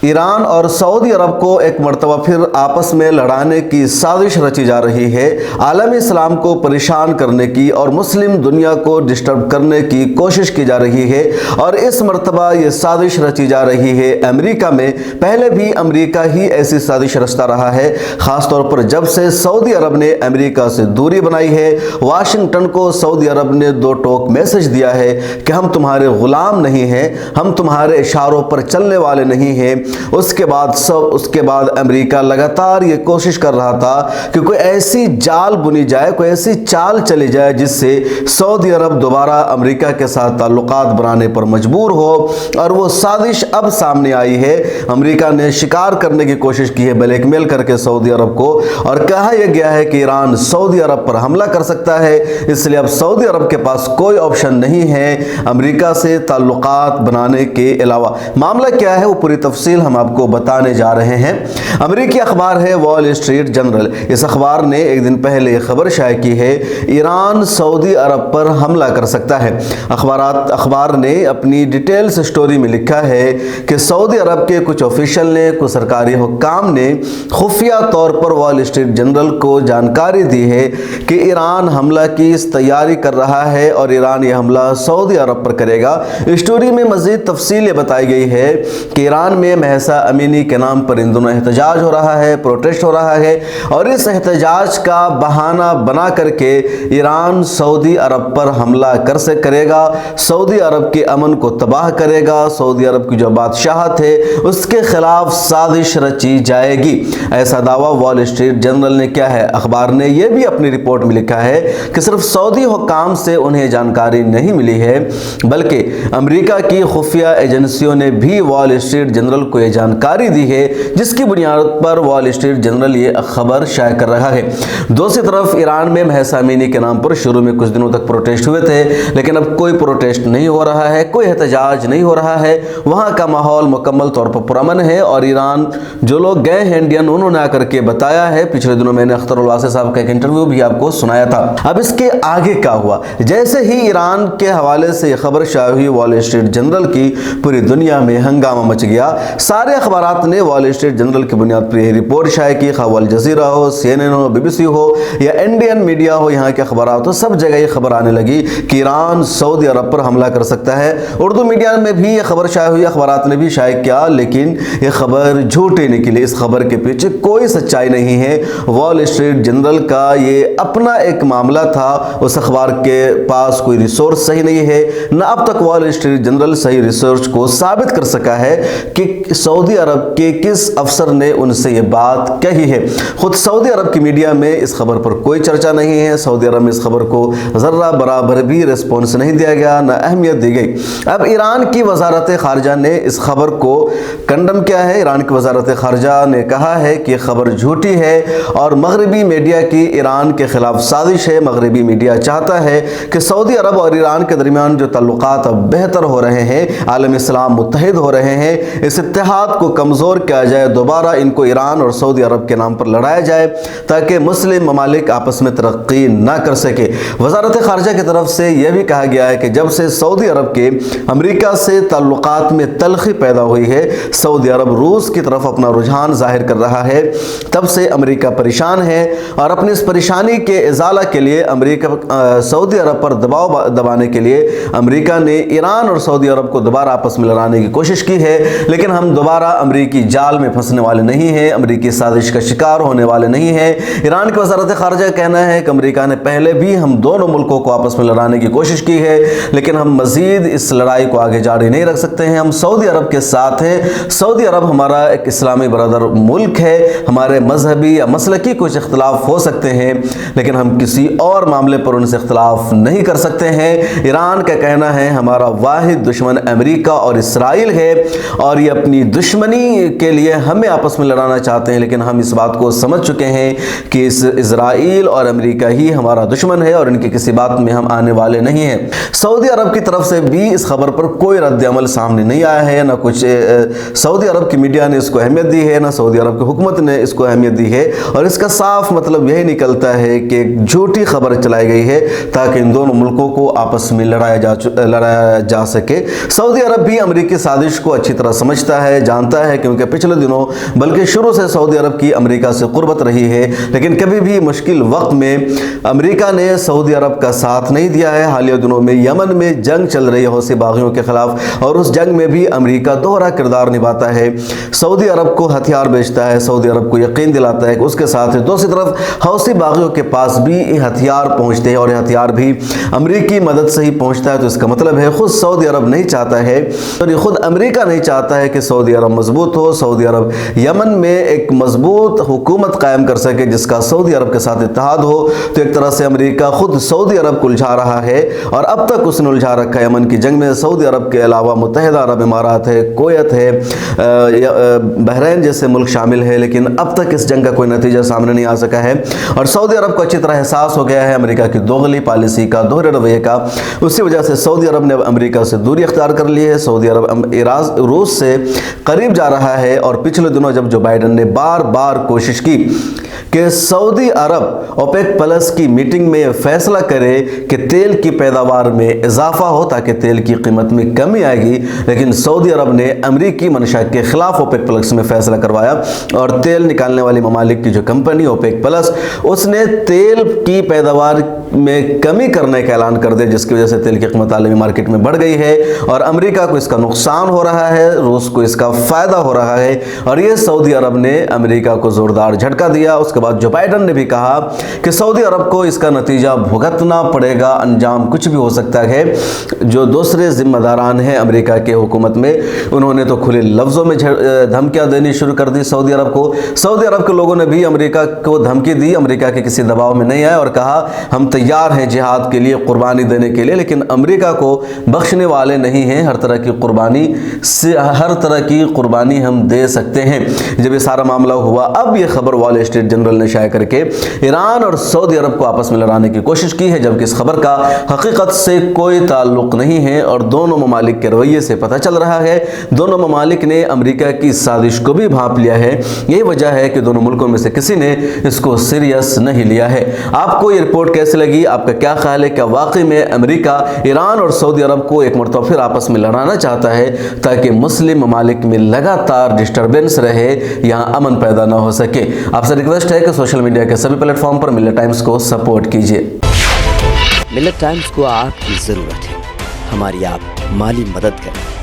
Iran और Saudi अरब को एक मरतबा फिर आपस में लड़ाने की साजिश रची जा रही है। आलमी इस्लाम को परेशान करने की और मुस्लिम दुनिया को डिस्टर्ब करने की कोशिश की जा रही है और इस मरतबा ये साजिश रची जा रही है अमेरिका में। पहले भी अमेरिका ही ऐसी साजिश रचता रहा है, ख़ास तौर पर जब से सऊदी अरब ने अमेरिका से दूरी बनाई है। वाशिंगटन को सऊदी अरब ने दो टोक मैसेज दिया है कि हम तुम्हारे गुलाम नहीं हैं, हम तुम्हारे इशारों पर चलने वाले नहीं हैं। उसके बाद अमेरिका लगातार ये कोशिश कर रहा था कि कोई ऐसी जाल बुनी जाए, कोई ऐसी चाल चली जाए जिससे सऊदी अरब दोबारा अमेरिका के साथ ताल्लुकात बनाने पर मजबूर हो, और वो साजिश अब सामने आई है। अमेरिका ने शिकार करने की कोशिश की है, ब्लैकमेल करके सऊदी अरब को, और कहा यह गया है कि ईरान सऊदी अरब पर हमला कर सकता है, इसलिए अब सऊदी अरब के पास कोई ऑप्शन नहीं है अमेरिका से ताल्लुकात बनाने के अलावा। मामला क्या है वो पूरी तफसील हम आपको बताने जा रहे हैं। अमेरिकी अखबार है वॉल स्ट्रीट जर्नल, इस अखबार ने एक दिन पहले ये खबर शाया की है, ईरान सऊदी अरब पर हमला कर सकता है। अखबार ने अपनी डिटेल्स स्टोरी में लिखा है कि सऊदी अरब के कुछ ऑफिशियल ने, कुछ सरकारी हुक्काम ने खुफिया तौर पर वॉल स्ट्रीट जर्नल को जानकारी दी है कि ईरान हमला की तैयारी कर रहा है और ईरान यह हमला सऊदी अरब पर करेगा। स्टोरी में मजीद तफसील बताई गई है कि ईरान में महसा अमीनी के नाम पर इन दोनों एहतजाज हो रहा है, प्रोटेस्ट हो रहा है, और इस एहतजाज का बहाना बना करके ईरान सऊदी अरब पर हमला करेगा, सऊदी अरब के अमन को तबाह करेगा, सऊदी अरब की जो बादशाहत है उसके खिलाफ साजिश रची जाएगी। ऐसा दावा वॉल स्ट्रीट जर्नल ने किया है। अखबार ने यह भी अपनी रिपोर्ट में लिखा है कि सिर्फ सऊदी हुक्काम से उन्हें जानकारी नहीं मिली है, बल्कि अमेरिका की खुफिया एजेंसियों ने भी वॉल स्ट्रीट जर्नल को यह जानकारी दी है, जिसकी बुनियाद पर वॉल स्ट्रीट जर्नल ये खबर शाया कर रहा है। दूसरी तरफ ईरान में महसा अमीनी के नाम पर शुरू में कुछ दिनों तक प्रोटेस्ट हुए थे, लेकिन अब कोई प्रोटेस्ट नहीं हो रहा है, कोई एहतजाज नहीं हो रहा है। वहाँ का माहौल मुकम्मल तौर पर पुरअमन है, और ईरान जो लोग गए हैं इंडियन, उन्होंने आकर के बताया है। पिछले दिनों मैंने अख्तर उल वासी साहब का एक इंटरव्यू भी आपको सुनाया था। अब इसके आगे क्या हुआ? जैसे ही ईरान के हवाले से खबर शाया हुई वॉल स्ट्रीट जर्नल की, पूरी दुनिया में हंगामा मच गया। सारे अखबारात ने वॉल स्ट्रीट जर्नल की बुनियाद पर यह रिपोर्ट शाया की, खा अल जजीरा हो, CNN हो, BBC हो या इंडियन मीडिया हो, यहाँ के अखबारात हो, सब जगह ये खबर आने लगी कि ईरान सऊदी अरब पर हमला कर सकता है। उर्दू मीडिया में भी ये खबर शाया हुई, अखबारात ने भी शाया किया, लेकिन ये खबर झूठी निकली। इस खबर के पीछे कोई सच्चाई नहीं है। वॉल स्ट्रीट जर्नल का ये अपना एक मामला था, उस अखबार के पास कोई रिसोर्स सही नहीं है, न अब तक वॉल स्ट्रीट जर्नल सही रिसर्च को साबित कर सका है कि सऊदी अरब के किस अफसर ने उनसे ये बात कही है। खुद सऊदी अरब की मीडिया में इस खबर पर कोई चर्चा नहीं है। सऊदी अरब में इस खबर को ज़र्रा बराबर भी रिस्पॉन्स नहीं दिया गया, न अहमियत दी गई। अब ईरान की वजारत खारजा ने इस खबर को कंडम किया है। ईरान की वजारत खारजा ने कहा है कि खबर झूठी है और मगरबी मीडिया की ईरान के खिलाफ साजिश है। मगरबी मीडिया चाहता है कि सऊदी अरब और ईरान के दरमियान जो ताल्लुकात अब बेहतर हो रहे हैं, आलम इस्लाम मुत्तहिद हो रहे हैं, इस इत्तेहाद को कमज़ोर किया जाए, दोबारा इनको ईरान और सऊदी अरब के नाम पर लड़ाया जाए ताकि मुस्लिम ममालिक आपस में तरक्की ना कर सके। वजारत खारजा की तरफ से यह भी कहा गया है कि जब से सऊदी अरब के अमेरिका से ताल्लुकात में तलखी पैदा हुई है, सऊदी अरब रूस की तरफ अपना रुझान जाहिर कर रहा है, तब से अमेरिका परेशान है, और अपनी इस परेशानी के इजाला के लिए सऊदी अरब पर दबाव दबाने के लिए अमेरिका ने ईरान और सऊदी अरब को दोबारा आपस में लड़ाने की कोशिश की है। लेकिन हम दोबारा अमेरिकी जाल में फंसने वाले नहीं हैं, अमेरिकी साजिश का शिकार होने वाले नहीं हैं। ईरान की वजारत खारजा कहना है कि अमेरिका ने पहले भी हम दोनों मुल्कों को आपस में लड़ाने की कोशिश की है, लेकिन हम मजीद इस लड़ाई को आगे जारी नहीं रख सकते हैं। हम सऊदी अरब के साथ हैं। सऊदी अरब हमारा एक इस्लामी बरदर मुल्क है, हमारे मजहबी या मसलकी कुछ इख्तलाफ हो सकते हैं, लेकिन हम किसी और मामले पर उनसे इख्तलाफ नहीं कर सकते हैं। ईरान का कहना है हमारा वाहिद दुश्मन अमेरिका और इसराइल है, और ये अपनी दुश्मनी के लिए हमें आपस में लड़ाना चाहते हैं, लेकिन हम इस बात को समझ चुके हैं कि इसराइल और अमेरिका ही हमारा दुश्मन है और इनकी किसी बात में हम आने वाले नहीं हैं। सऊदी अरब की तरफ से भी इस खबर पर कोई रद्द अमल सामने नहीं आया है, ना कुछ सऊदी अरब की मीडिया ने इसको अहमियत दी है, ना सऊदी अरब की हुकूमत ने इसको अहमियत दी है, और इसका साफ मतलब यही निकलता है कि एक झूठी खबर चलाई गई है ताकि इन दोनों मुल्कों को आपस में लड़ाया जा सके। सऊदी अरब भी अमेरिकी साजिश को अच्छी तरह समझता है। है, जानता है, क्योंकि पिछले दिनों बल्कि शुरू से सऊदी अरब की अमेरिका से कुर्बत रही है, लेकिन कभी भी मुश्किल वक्त में अमेरिका ने सऊदी अरब का साथ नहीं दिया है। हालिया दिनों में यमन में जंग चल रही है हौसी बागियों के खिलाफ, और उस जंग में भी अमेरिका दोहरा किरदार निभाता है। सऊदी अरब को हथियार बेचता है, सऊदी अरब को यकीन दिलाता है कि उसके साथ है। दूसरी तरफ हौसी बागियों के पास भी ये हथियार पहुंचते हैं और ये हथियार भी अमेरिकी मदद से ही पहुंचता है। तो इसका मतलब है खुद सऊदी अरब नहीं चाहता है, और ये खुद अमेरिका नहीं चाहता है कि सऊदी अरब मजबूत हो, सऊदी अरब यमन में एक मजबूत हुकूमत कायम कर सके जिसका सऊदी अरब के साथ इत्तेहाद हो। तो एक तरह से अमेरिका खुद सऊदी अरब को उलझा रहा है, और अब तक उसने उलझा रखा है यमन की जंग में। सऊदी अरब के अलावा मुत्तहिदा अरब इमारात है, कुवैत है, बहरीन जैसे मुल्क शामिल है, लेकिन अब तक इस जंग का कोई नतीजा सामने नहीं आ सका है। और सऊदी अरब को अच्छी तरह एहसास हो गया है अमेरिका की दोगली पॉलिसी का, दोहरे रवैये का। उसी वजह से सऊदी अरब ने अमेरिका से दूरी अख्तियार कर ली है। सऊदी अरब रूस से करीब जा रहा है, और पिछले दिनों जब जो बाइडन ने बार बार कोशिश की कि सऊदी अरब ओपेक प्लस की मीटिंग में फैसला करे कि तेल की पैदावार में इजाफा हो ताकि तेल की कीमत में कमी आएगी, लेकिन सऊदी अरब ने अमेरिकी मंशा के खिलाफ ओपेक प्लस में फैसला करवाया, और तेल निकालने वाली ममालिक की जो कंपनी ओपेक प्लस, उसने तेल की पैदावार में कमी करने का ऐलान कर दिया, जिसकी वजह से तेल की कीमत आलमी मार्केट में बढ़ गई है, और अमेरिका को इसका नुकसान हो रहा है, रूस को इसका फायदा हो रहा है। और ये सऊदी अरब ने अमेरिका को जोरदार झटका दिया। उसके बाद जो बाइडन ने भी कहा कि सऊदी अरब को इसका नतीजा भुगतना पड़ेगा, अंजाम कुछ भी हो सकता है। जो दूसरे जिम्मेदारान हैं अमेरिका के हुकूमत में, उन्होंने तो खुले लफ्ज़ों में धमकियां देनी शुरू कर दी सऊदी अरब को। सऊदी अरब के लोगों ने भी अमेरिका को धमकी दी, अमेरिका के किसी दबाव में नहीं आए, और कहा हम तैयार हैं जिहाद के लिए, कुर्बानी देने के लिए, लेकिन अमेरिका को बख्शने वाले नहीं हैं। हर तरह की कुर्बानी हम दे सकते हैं। जब ये सारा मामला हुआ, अब ये खबर वॉल स्ट्रीट जनरल ने शाया करके ईरान और सऊदी अरब को आपस में लड़ाने की कोशिश की है, जबकि इस खबर का हकीकत से कोई ताल्लुक नहीं है, और दोनों ममालिक के रवैये से पता चल रहा है दोनों ममालिक ने अमेरिका की साजिश को भी भांप लिया है। यही वजह है कि दोनों मुल्कों में से किसी ने इसको सीरियस नहीं लिया है। आपको ये रिपोर्ट कैसे लगी? आपका क्या ख्याल है? क्या वाकई में अमेरिका ईरान और सऊदी अरब को एक मरतबा फिर आपस में लड़ाना चाहता है ताकि मुस्लिम ममालिक में लगातार डिस्टर्बेंस रहे, यहाँ अमन पैदा ना हो सके? आपसे रिक्वेस्ट है कि सोशल मीडिया के सभी प्लेटफॉर्म पर मिल्लत टाइम्स को सपोर्ट कीजिए। मिल्लत टाइम्स को आपकी ज़रूरत है, हमारी आप माली मदद करें।